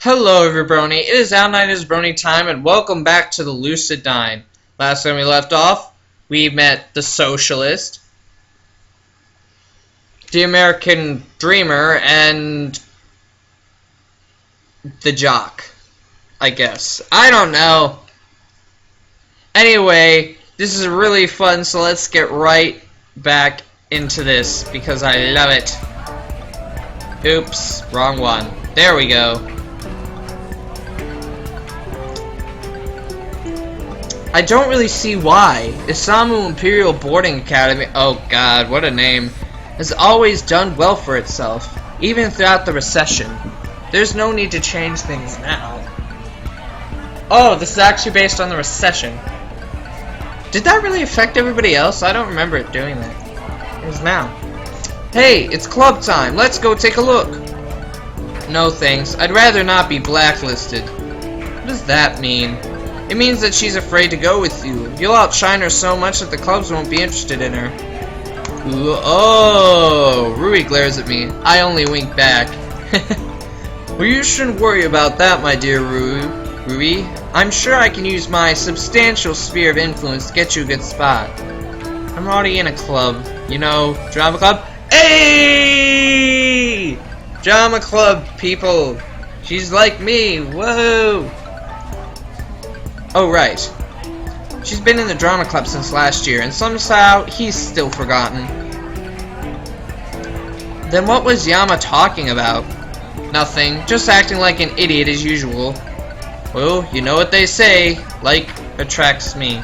Hello everybody, it is Out Night is Brony time and welcome back to the Lucid 9. Last time we left off, we met the Socialist, the American Dreamer, and the Jock, I guess. I don't know. Anyway, this is really fun, so let's get right back into this because I love it. Oops, wrong one. There we go. I don't really see why. Isamu Imperial Boarding Academy, oh god, what a name, has always done well for itself, even throughout the recession. There's no need to change things now. Oh, this is actually based on the recession. Did that really affect everybody else? I don't remember it doing that. It is now. Hey, it's club time. Let's go take a look. No thanks. I'd rather not be blacklisted. What does that mean? It means that she's afraid to go with you. You'll outshine her so much that the clubs won't be interested in her. Ooh, oh, Rui glares at me. I only wink back. Well, you shouldn't worry about that, my dear Rui. I'm sure I can use my substantial sphere of influence to get you a good spot. I'm already in a club. You know, drama club? Hey! Drama club, people. She's like me. Whoa! Oh, right. She's been in the drama club since last year, and somehow he's still forgotten. Then what was Yama talking about? Nothing, just acting like an idiot as usual. Well, you know what they say, like attracts me.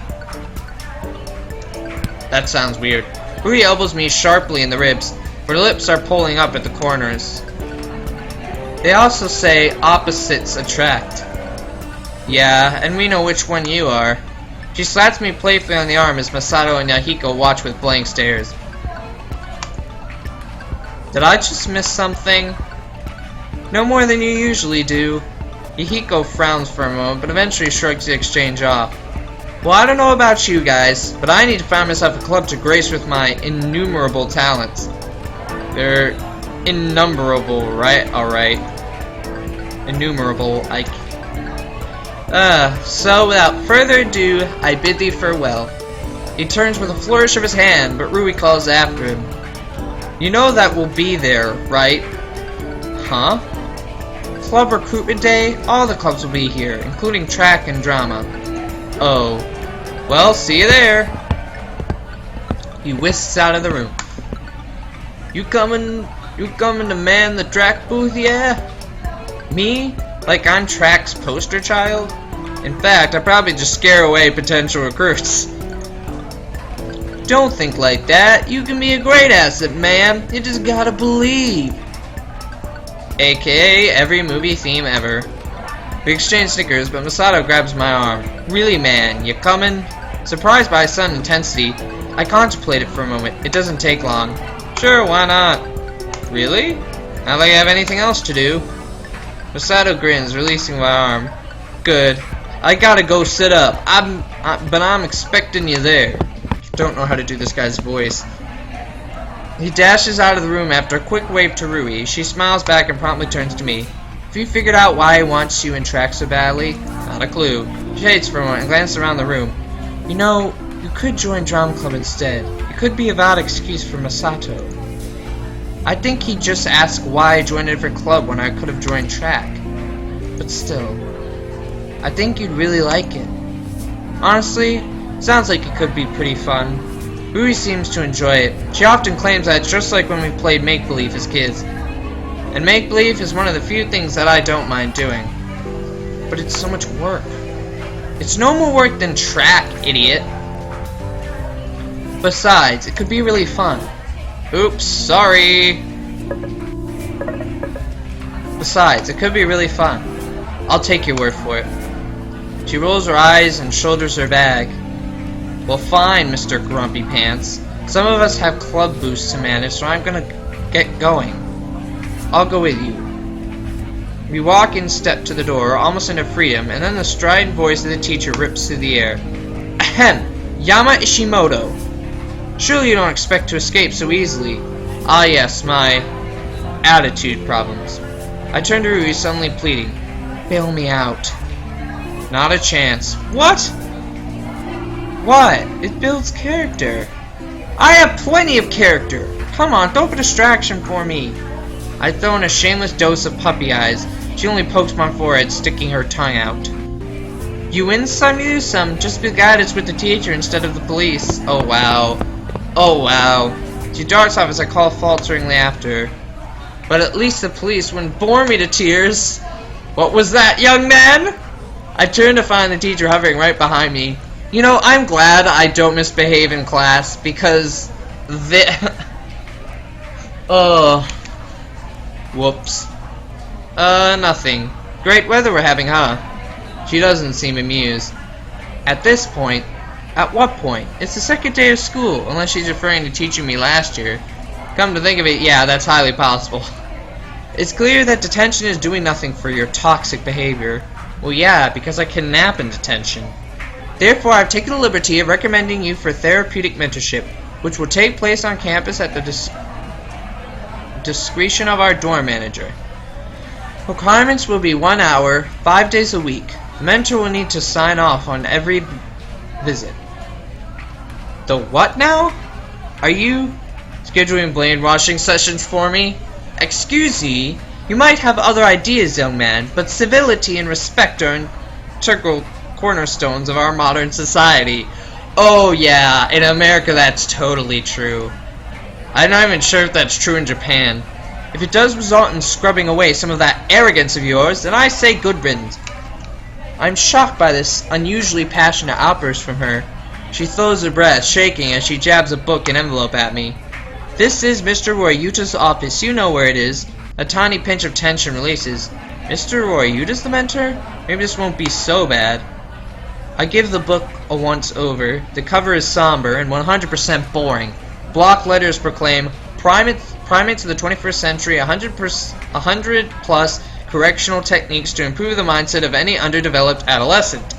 That sounds weird. Rui elbows me sharply in the ribs. Her lips are pulling up at the corners. They also say opposites attract. Yeah, and we know which one you are. She slaps me playfully on the arm as Masato and Yahiko watch with blank stares. Did I just miss something? No more than you usually do. Yahiko frowns for a moment, but eventually shrugs the exchange off. Well, I don't know about you guys, but I need to find myself a club to grace with my innumerable talents. They're innumerable, right? Alright. Innumerable, so without further ado, I bid thee farewell. He turns with a flourish of his hand, but Rui calls after him. You know that we'll be there, right? Huh? Club recruitment day? All the clubs will be here, including track and drama. Oh. Well, see you there. He whisks out of the room. You coming to man the track booth, yeah? Me? Like I'm track's poster child? In fact, I probably just scare away potential recruits. Don't think like that. You can be a great asset, man. You just gotta believe. AKA every movie theme ever. We exchange snickers, but Masato grabs my arm. Really, man, you coming? Surprised by his sudden intensity, I contemplate it for a moment. It doesn't take long. Sure, why not? Really? Not like I have anything else to do. Masato grins, releasing my arm. Good. I gotta go sit up. But I'm expecting you there. Don't know how to do this guy's voice. He dashes out of the room after a quick wave to Rui. She smiles back and promptly turns to me. Have you figured out why he wants you in track so badly? Not a clue. She shades for a moment and glances around the room. You know, you could join drama club instead. It could be a valid excuse for Masato. I think he just asked why I joined a different club when I could have joined track. But still, I think you'd really like it. Honestly, sounds like it could be pretty fun. Rui seems to enjoy it. She often claims that it's just like when we played make-believe as kids. And make-believe is one of the few things that I don't mind doing. But it's so much work. It's no more work than track, idiot. Besides, it could be really fun. Oops, sorry. Besides, it could be really fun. I'll take your word for it. She rolls her eyes and shoulders her bag. Well, fine, Mr. Grumpy Pants. Some of us have club boosts to manage, so I'm gonna get going. I'll go with you. We walk in step to the door, almost into freedom, and then the strident voice of the teacher rips through the air. Ahem! Yama Ishimoto! Surely you don't expect to escape so easily. Ah yes, my attitude problems. I turned to Rui, suddenly pleading. Bail me out. Not a chance. What? What? It builds character. I have plenty of character. Come on, don't be a distraction for me. I throw in a shameless dose of puppy eyes. She only pokes my forehead, sticking her tongue out. You win some, you lose some. Just be glad it's with the teacher instead of the police. Oh wow. Oh wow. She darts off as I call falteringly after her. But at least the police wouldn't bore me to tears. What was that, young man? I turn to find the teacher hovering right behind me. You know, I'm glad I don't misbehave in class because oh. Whoops. Nothing. Great weather we're having, huh? She doesn't seem amused. At this point, at what point? It's the second day of school, unless she's referring to teaching me last year. Come to think of it, yeah, that's highly possible. It's clear that detention is doing nothing for your toxic behavior. Well, yeah, because I can nap in detention. Therefore, I've taken the liberty of recommending you for therapeutic mentorship, which will take place on campus at the discretion of our dorm manager. Requirements will be 1 hour, 5 days a week. The mentor will need to sign off on every visit. The what now? Are you scheduling brainwashing sessions for me? Excuse me, you might have other ideas, young man, but civility and respect are integral cornerstones of our modern society. Oh yeah, in America that's totally true. I'm not even sure if that's true in Japan. If it does result in scrubbing away some of that arrogance of yours, then I say good riddance. I'm shocked by this unusually passionate outburst from her. She throws her breath, shaking as she jabs a book and envelope at me. This is Mr. Royuta's office. You know where it is. A tiny pinch of tension releases. Mr. Royuta's the mentor? Maybe this won't be so bad. I give the book a once over. The cover is somber and 100% boring. Block letters proclaim primates of the 21st century, 100 plus correctional techniques to improve the mindset of any underdeveloped adolescent.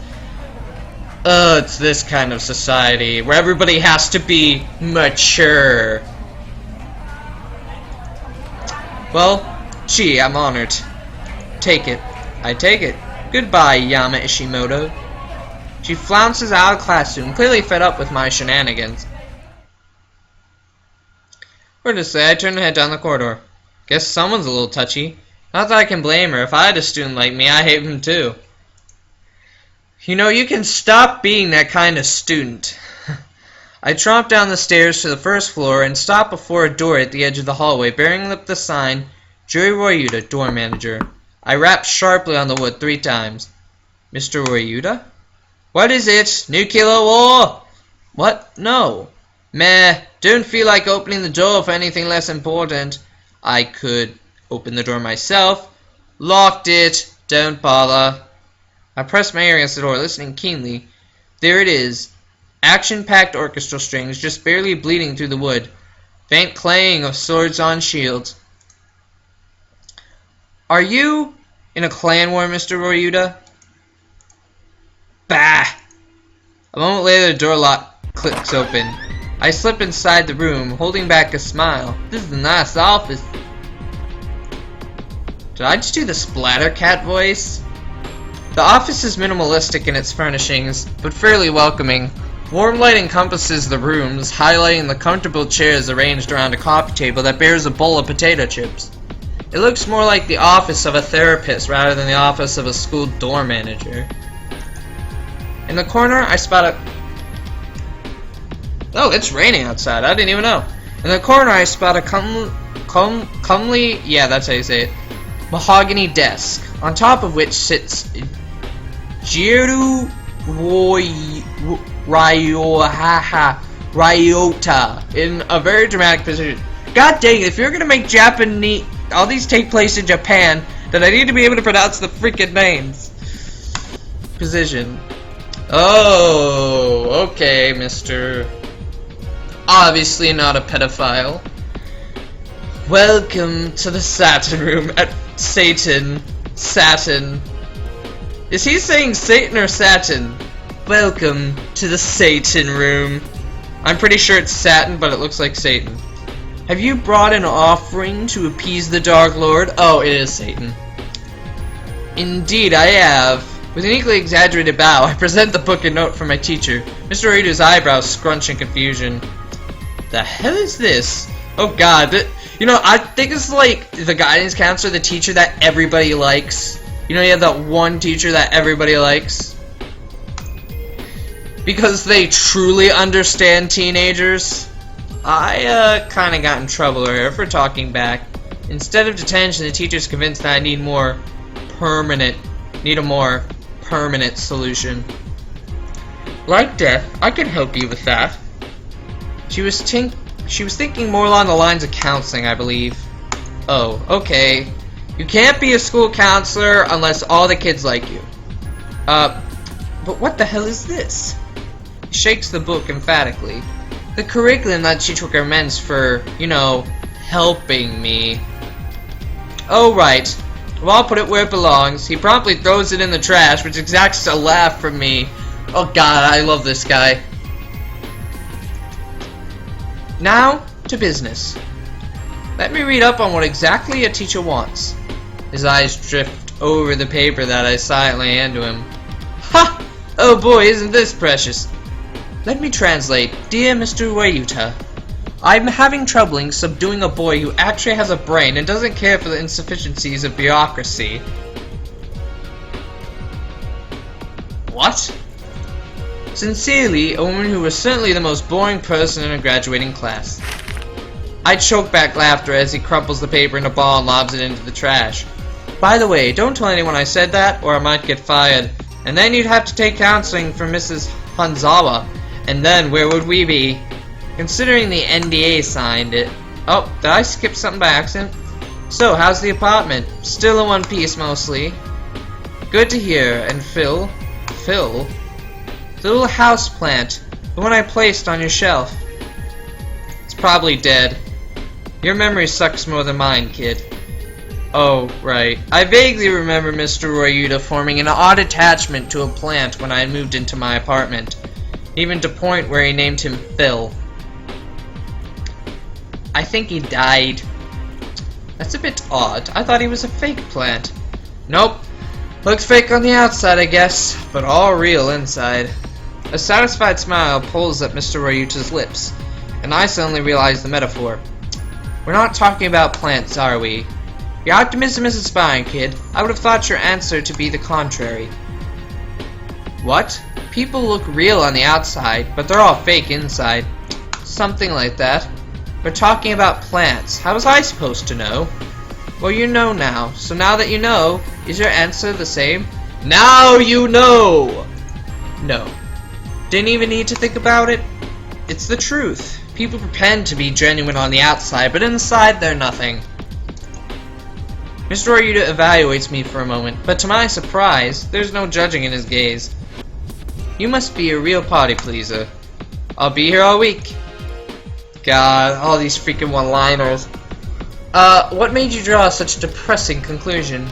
It's this kind of society where everybody has to be mature. Well, gee, I'm honored. Take it. I take it. Goodbye, Yama Ishimoto. She flounces out of the classroom, clearly fed up with my shenanigans. Wordlessly, I turn and head down the corridor. Guess someone's a little touchy. Not that I can blame her. If I had a student like me, I'd hate him too. You know, you can stop being that kind of student. I tromp down the stairs to the first floor and stop before a door at the edge of the hallway, bearing up the sign, Juri Royuta, dorm manager. I rap sharply on the wood 3 times. Mr. Royuta? What is it? Nuclear war? What? No. Meh. Don't feel like opening the door for anything less important. I could open the door myself. Locked it. Don't bother. I press my ear against the door, listening keenly. There it is. Action-packed orchestral strings just barely bleeding through the wood. Faint clang of swords on shields. Are you in a clan war, Mr. Royuta? Bah! A moment later, the door lock clicks open. I slip inside the room, holding back a smile. This is a nice office. Did I just do the splatter cat voice? The office is minimalistic in its furnishings, but fairly welcoming. Warm light encompasses the rooms, highlighting the comfortable chairs arranged around a coffee table that bears a bowl of potato chips. It looks more like the office of a therapist rather than the office of a school dorm manager. In the corner, I spot a... Oh, it's raining outside. I didn't even know. In the corner, I spot a comely... Yeah, that's how you say it. Mahogany desk, on top of which sits Jiro Ryota in a very dramatic position. God dang it, if you're gonna make Japanese... all these take place in Japan, then I need to be able to pronounce the freaking names. Position. Oh, okay, Mr. Obviously not a pedophile. Welcome to the Saturn room at Satan. Saturn. Is he saying Satan or Saturn? Welcome to the Satan room. I'm pretty sure it's Saturn, but it looks like Satan. Have you brought an offering to appease the Dark Lord? Oh, it is Satan. Indeed, I have. With an equally exaggerated bow, I present the book and note for my teacher. Mr. Rita's eyebrows scrunch in confusion. The hell is this? Oh god, you know, I think it's like the guidance counselor, the teacher that everybody likes. You know, you have that one teacher that everybody likes. Because they truly understand teenagers. I kinda got in trouble here for talking back. Instead of detention, the teacher's convinced that I need a more permanent solution. Like death, I can help you with that. She was thinking more along the lines of counseling, I believe. Oh, okay. You can't be a school counselor unless all the kids like you. But what the hell is this? He shakes the book emphatically. The curriculum that she recommends for, you know, helping me. Oh, right. Well, I'll put it where it belongs. He promptly throws it in the trash, which exacts a laugh from me. Oh god, I love this guy. Now, to business. Let me read up on what exactly a teacher wants. His eyes drift over the paper that I silently hand to him. Ha! Oh boy, isn't this precious. Let me translate. Dear Mr. Wayuta, I'm having trouble subduing a boy who actually has a brain and doesn't care for the insufficiencies of bureaucracy. What? Sincerely, a woman who was certainly the most boring person in a graduating class. I choke back laughter as he crumples the paper in a ball and lobs it into the trash. By the way, don't tell anyone I said that, or I might get fired. And then you'd have to take counseling from Mrs. Hanzawa. And then where would we be? Considering the NDA signed it. Oh, did I skip something by accident? So, how's the apartment? Still in one piece, mostly. Good to hear. And Phil? Phil? The little house plant. The one I placed on your shelf. It's probably dead. Your memory sucks more than mine, kid. Oh, right. I vaguely remember Mr. Royuta forming an odd attachment to a plant when I moved into my apartment. Even to point where he named him Phil. I think he died. That's a bit odd. I thought he was a fake plant. Nope. Looks fake on the outside, I guess, but all real inside. A satisfied smile pulls at Mr. Royuta's lips, and I suddenly realize the metaphor. We're not talking about plants, are we? Your optimism is inspiring, kid. I would have thought your answer to be the contrary. What? People look real on the outside, but they're all fake inside. Something like that. We're talking about plants. How was I supposed to know? Well, you know now. So now that you know, is your answer the same? Now you know! No. Didn't even need to think about it? It's the truth. People pretend to be genuine on the outside, but inside they're nothing. Mr. Ryuta evaluates me for a moment, but to my surprise, there's no judging in his gaze. You must be a real party pleaser. I'll be here all week. God, all these freaking one-liners. What made you draw such a depressing conclusion?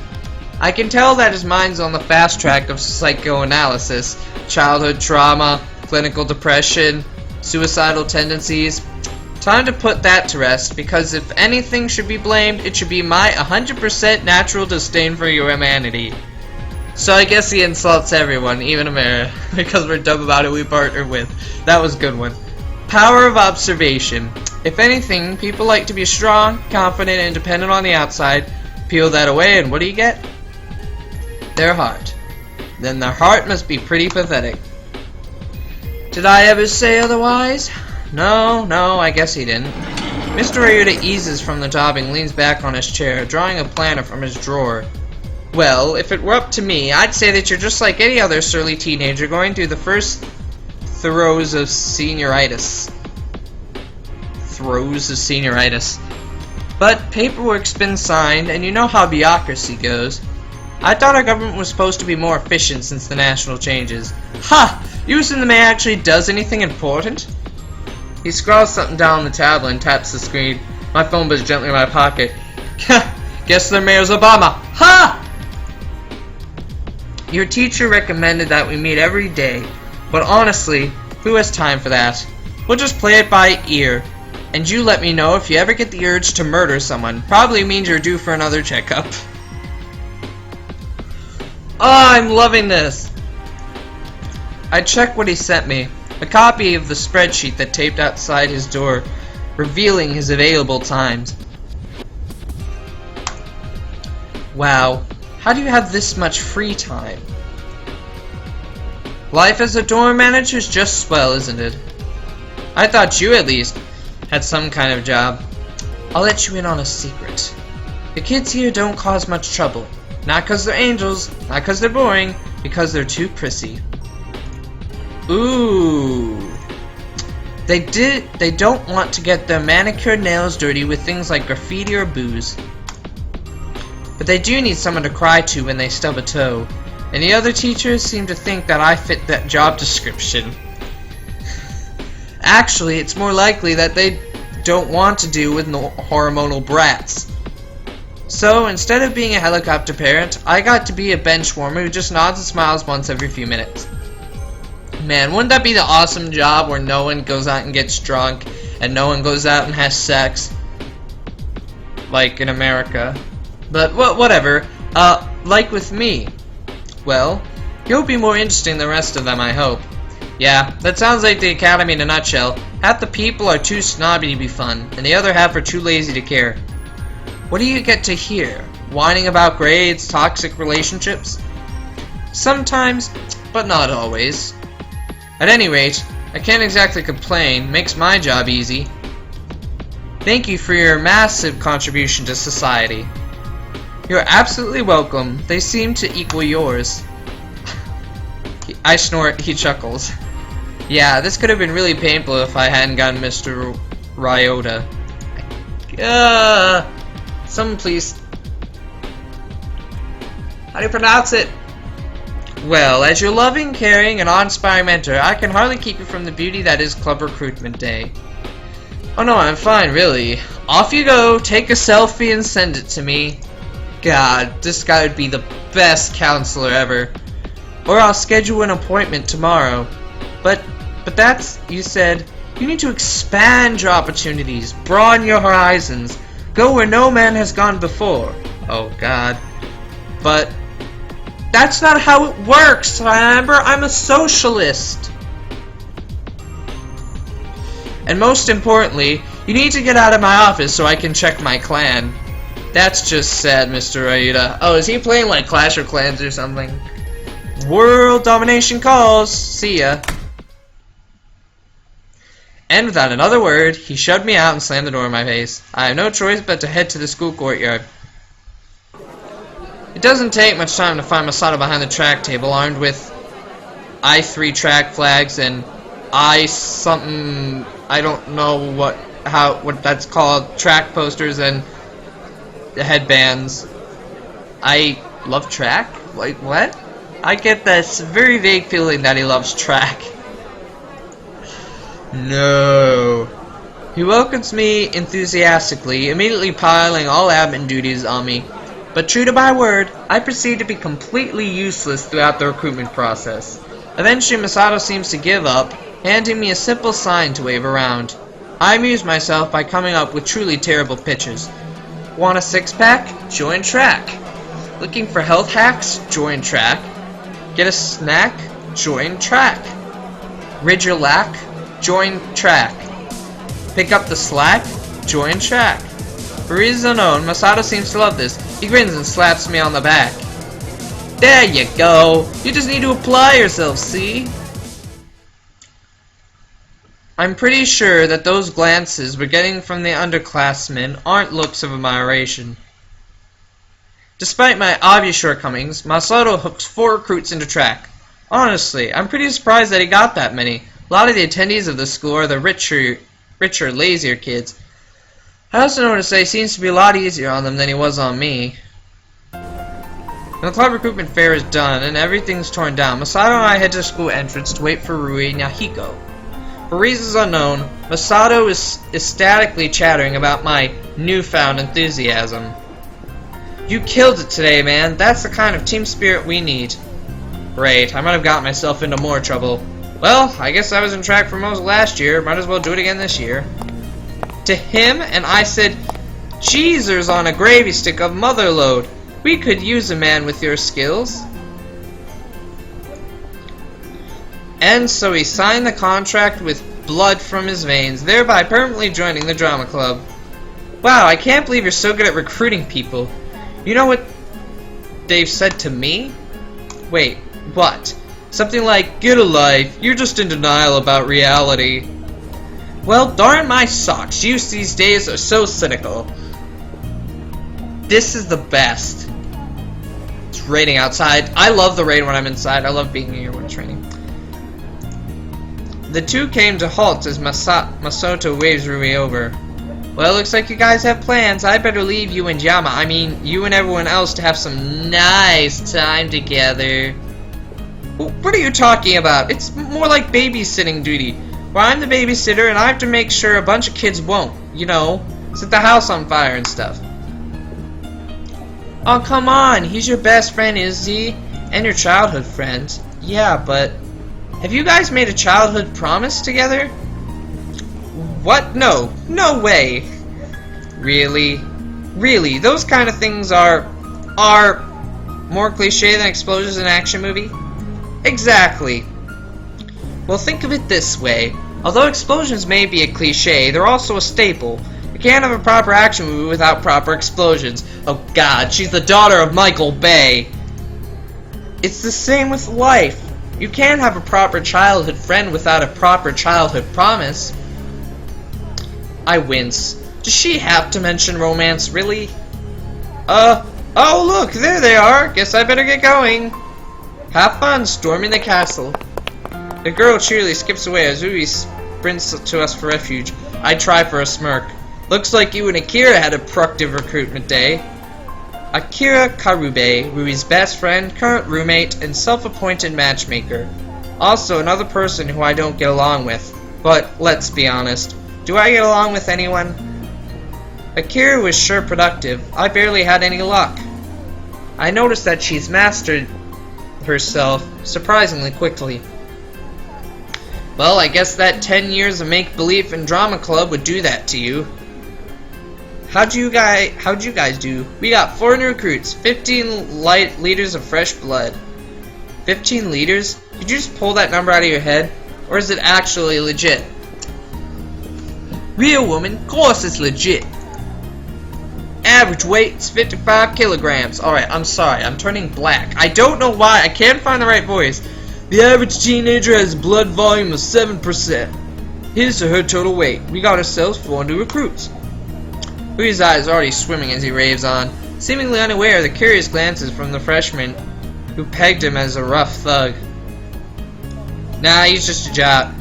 I can tell that his mind's on the fast track of psychoanalysis, childhood trauma, clinical depression, suicidal tendencies. Time to put that to rest, because if anything should be blamed, it should be my 100% natural disdain for humanity. So I guess he insults everyone, even Amara, because we're dumb about it we partner with. That was a good one. Power of observation. If anything, people like to be strong, confident, and independent on the outside. Peel that away and what do you get? Their heart. Then their heart must be pretty pathetic. Did I ever say otherwise? No, I guess he didn't. Mr. Ryuta eases from the top and leans back on his chair, drawing a planner from his drawer. Well, if it were up to me, I'd say that you're just like any other surly teenager going through the first throes of senioritis. But paperwork's been signed, and you know how bureaucracy goes. I thought our government was supposed to be more efficient since the national changes. Ha! You assume the mayor actually does anything important? He scrawls something down on the tablet and taps the screen. My phone buzzes gently in my pocket. Guess the mayor's Obama. Ha! Your teacher recommended that we meet every day, but honestly, who has time for that? We'll just play it by ear. And you let me know if you ever get the urge to murder someone. Probably means you're due for another checkup. I'm loving this! I checked what he sent me. A copy of the spreadsheet that taped outside his door, revealing his available times. Wow, how do you have this much free time? Life as a dorm manager is just swell, isn't it? I thought you at least had some kind of job. I'll let you in on a secret. The kids here don't cause much trouble. Not 'cause they're angels, not 'cause they're boring, because they're too prissy. Ooh. They don't want to get their manicured nails dirty with things like graffiti or booze. But they do need someone to cry to when they stub a toe. And the other teachers seem to think that I fit that job description. Actually, it's more likely that they don't want to deal with no hormonal brats. So, instead of being a helicopter parent, I got to be a bench warmer who just nods and smiles once every few minutes. Man, wouldn't that be the awesome job where no one goes out and gets drunk, and no one goes out and has sex? Like in America. But, whatever. Like with me. Well, you'll be more interesting than the rest of them, I hope. Yeah, that sounds like the academy in a nutshell. Half the people are too snobby to be fun, and the other half are too lazy to care. What do you get to hear? Whining about grades, toxic relationships? Sometimes, but not always. At any rate, I can't exactly complain. Makes my job easy. Thank you for your massive contribution to society. You're absolutely welcome. They seem to equal yours. I snort, he chuckles. Yeah, this could have been really painful if I hadn't gotten Mr. Ryota. Someone please. How do you pronounce it? Well, as your loving, caring, and awe-inspiring mentor, I can hardly keep you from the beauty that is Club Recruitment Day. Oh no, I'm fine, really. Off you go, take a selfie and send it to me. God, this guy would be the best counselor ever. Or I'll schedule an appointment tomorrow. But that's, you said, you need to expand your opportunities, broaden your horizons, go where no man has gone before. Oh God. But that's not how it works, remember? I'm a socialist. And most importantly, you need to get out of my office so I can check my clan. That's just sad, Mr. Ryota. Oh, is he playing like Clash of Clans or something? World domination calls. See ya. And without another word, he shoved me out and slammed the door in my face. I have no choice but to head to the school courtyard. It doesn't take much time to find Masato behind the track table, armed with I3 track flags and something, I don't know what that's called, track posters and headbands. I love track? Like what? I get this very vague feeling that he loves track. No. He welcomes me enthusiastically, immediately piling all admin duties on me. But true to my word, I proceed to be completely useless throughout the recruitment process. Eventually, Masato seems to give up, handing me a simple sign to wave around. I amuse myself by coming up with truly terrible pitches. Want a six-pack? Join track. Looking for health hacks? Join track. Get a snack? Join track. Rid your lack? Join track. Pick up the slack? Join track. For reasons unknown, Masato seems to love this. He grins and slaps me on the back. There you go. You just need to apply yourself, see? I'm pretty sure that those glances we're getting from the underclassmen aren't looks of admiration. Despite my obvious shortcomings, Masato hooks 4 recruits into track. Honestly, I'm pretty surprised that he got that many. A lot of the attendees of the school are the richer, lazier kids. I also noticed that he seems to be a lot easier on them than he was on me. When the club recruitment fair is done and everything's torn down, Masato and I head to the school entrance to wait for Rui and Yahiko. For reasons unknown, Masato is ecstatically chattering about my newfound enthusiasm. You killed it today, man. That's the kind of team spirit we need. Great, I might have gotten myself into more trouble. Well, I guess I was in track for most last year. Might as well do it again this year. To him, and I said, Cheezers on a gravy stick of motherload. We could use a man with your skills. And so he signed the contract with blood from his veins, thereby permanently joining the drama club. Wow, I can't believe you're so good at recruiting people. You know what they've said to me? Wait, what? Something like, get a life, you're just in denial about reality. Well, darn my socks, youth these days are so cynical. This is the best. It's raining outside. I love the rain when I'm inside. I love being here when it's raining. The two came to halt as Masato waves Rui over. Well, looks like you guys have plans. I better leave you and Yama, I mean, you and everyone else to have some nice time together. What are you talking about? It's more like babysitting duty, where I'm the babysitter and I have to make sure a bunch of kids won't, you know, set the house on fire and stuff. Oh, come on, he's your best friend, is he? And your childhood friend. Yeah, but have you guys made a childhood promise together? What? No. No way. Really? Really? Those kind of things are more cliche than explosions in an action movie? Exactly. Well, think of it this way. Although explosions may be a cliche, they're also a staple. You can't have a proper action movie without proper explosions. Oh god, she's the daughter of Michael Bay. It's the same with life. You can't have a proper childhood friend without a proper childhood promise. I wince. Does she have to mention romance, really? Oh look, there they are. Guess I better get going. Have fun storming the castle. The girl cheerily skips away as Rui sprints to us for refuge. I try for a smirk. Looks like you and Akira had a productive recruitment day. Akira Karube, Rui's best friend, current roommate, and self-appointed matchmaker. Also another person who I don't get along with. But let's be honest. Do I get along with anyone? Akira was sure productive. I barely had any luck. I noticed that she's mastered herself surprisingly quickly. Well, I guess that 10 years of make-believe and drama club would do that to you. How'd you guys do? We got 400 recruits, 15 liters of fresh blood. 15 liters? Did you just pull that number out of your head? Or is it actually legit? Real woman, of course it's legit. Average weight is 55 kilograms. Alright, I'm sorry, I'm turning black. I don't know why, I can't find the right voice. The average teenager has a blood volume of 7%. Here's to her total weight. We got ourselves 400 recruits. Rui's eyes are already swimming as he raves on, seemingly unaware of the curious glances from the freshman who pegged him as a rough thug. Nah, he's just a jot.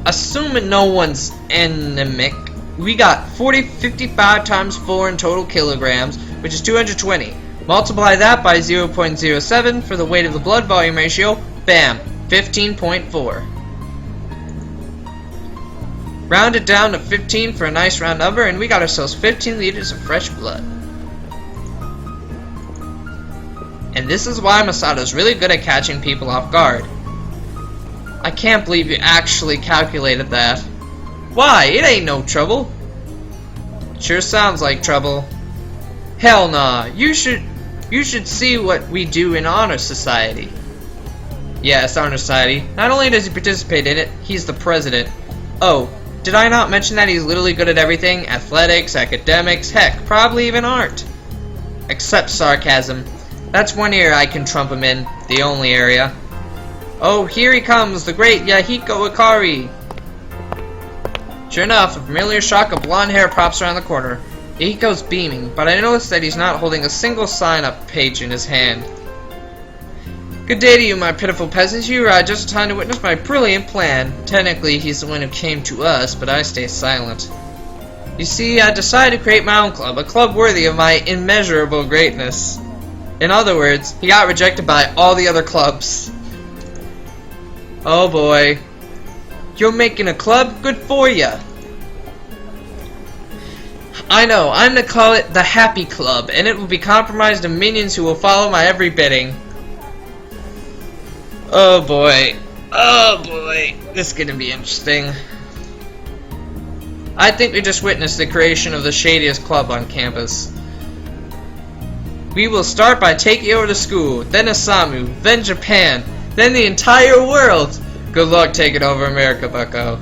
Assuming no one's anemic, we got 55 times 4 in total kilograms, which is 220. Multiply that by 0.07 for the weight of the blood volume ratio. Bam, 15.4. Round it down to 15 for a nice round number, and we got ourselves 15 liters of fresh blood. And this is why Masato's really good at catching people off guard. I can't believe you actually calculated that. Why? It ain't no trouble. Sure sounds like trouble. Hell nah. You should see what we do in Honor Society. Yes, Honor Society. Not only does he participate in it, he's the president. Oh, did I not mention that he's literally good at everything? Athletics, academics, heck, probably even art. Except sarcasm. That's one area I can trump him in. The only area. Oh, here he comes, the great Yahiko Ikari. Sure enough, a familiar shock of blonde hair pops around the corner. Yahiko's beaming, but I notice that he's not holding a single sign-up page in his hand. Good day to you, my pitiful peasants. You arrived just in time to witness my brilliant plan. Technically, he's the one who came to us, but I stay silent. You see, I decided to create my own club, a club worthy of my immeasurable greatness. In other words, he got rejected by all the other clubs. Oh boy. You're making a club? Good for ya. I know, I'm gonna call it the Happy Club, and it will be comprised of minions who will follow my every bidding. Oh boy. Oh boy. This is gonna be interesting. I think we just witnessed the creation of the shadiest club on campus. We will start by taking over the school, then Osamu, then Japan, then the entire world. Good luck taking over America, bucko.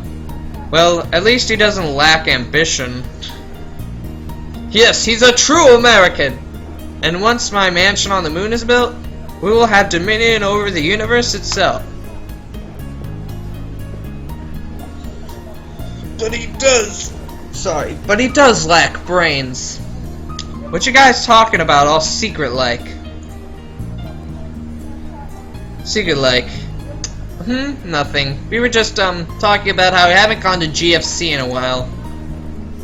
Well, at least he doesn't lack ambition. Yes, he's a true American. And once my mansion on the moon is built, we will have dominion over the universe itself. But he does. Sorry, but he does lack brains. What you guys talking about, all secret like? Secret like? Nothing. We were just talking about how we haven't gone to GFC in a while.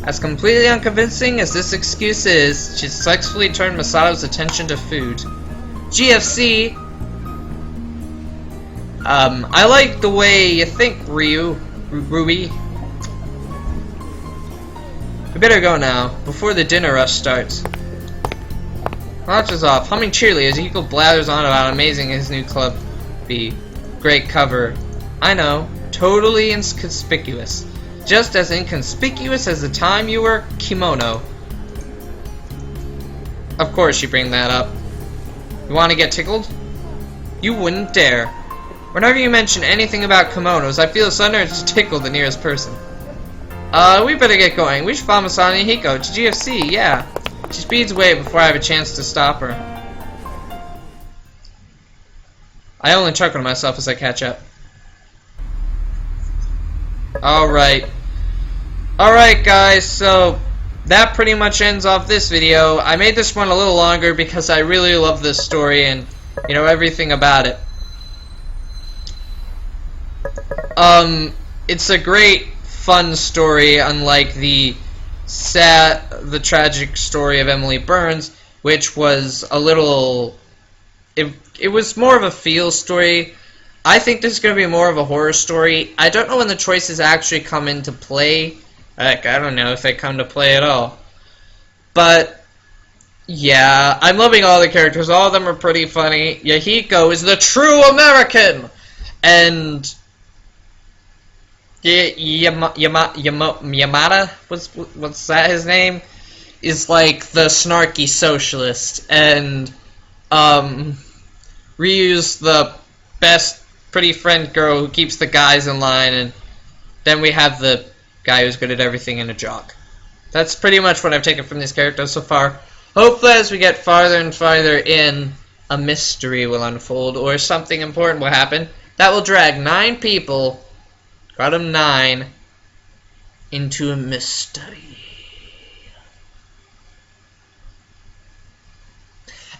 As completely unconvincing as this excuse is, she successfully turned Masato's attention to food. GFC. I like the way you think, Ruby. We better go now, before the dinner rush starts. Watch is off, humming cheerily as Yahiko blathers on about how amazing his new club be. Great cover. I know, totally inconspicuous. Just as inconspicuous as the time you were kimono. Of course you bring that up. You want to get tickled? You wouldn't dare. Whenever you mention anything about kimonos, I feel a sudden urge to tickle the nearest person. We better get going. We should follow Masato and Yahiko to GFC, yeah. She speeds away before I have a chance to stop her. I only chuckle to myself as I catch up. Alright. Alright guys, so that pretty much ends off this video. I made this one a little longer because I really love this story and, you know, everything about it. It's a great, fun story, unlike the tragic story of Emily Burns, which was a little... It was more of a feel story. I think this is going to be more of a horror story. I don't know when the choices actually come into play. Heck, I don't know if they come to play at all. But, yeah, I'm loving all the characters. All of them are pretty funny. Yahiko is the true American! And... Yamada, what's that his name? Is like the snarky socialist, and Ryu's the best pretty friend girl who keeps the guys in line, and then we have the guy who's good at everything and a jock. That's pretty much what I've taken from these characters so far. Hopefully as we get farther and farther in, a mystery will unfold, or something important will happen that will drag 9 people, got him 9, into a mystery.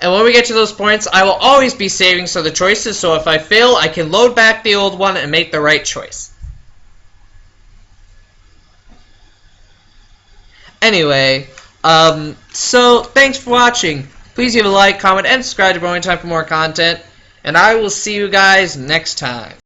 And when we get to those points, I will always be saving so the choices, so if I fail, I can load back the old one and make the right choice. Anyway, so thanks for watching. Please give a like, comment, and subscribe to BronyTime for more content. And I will see you guys next time.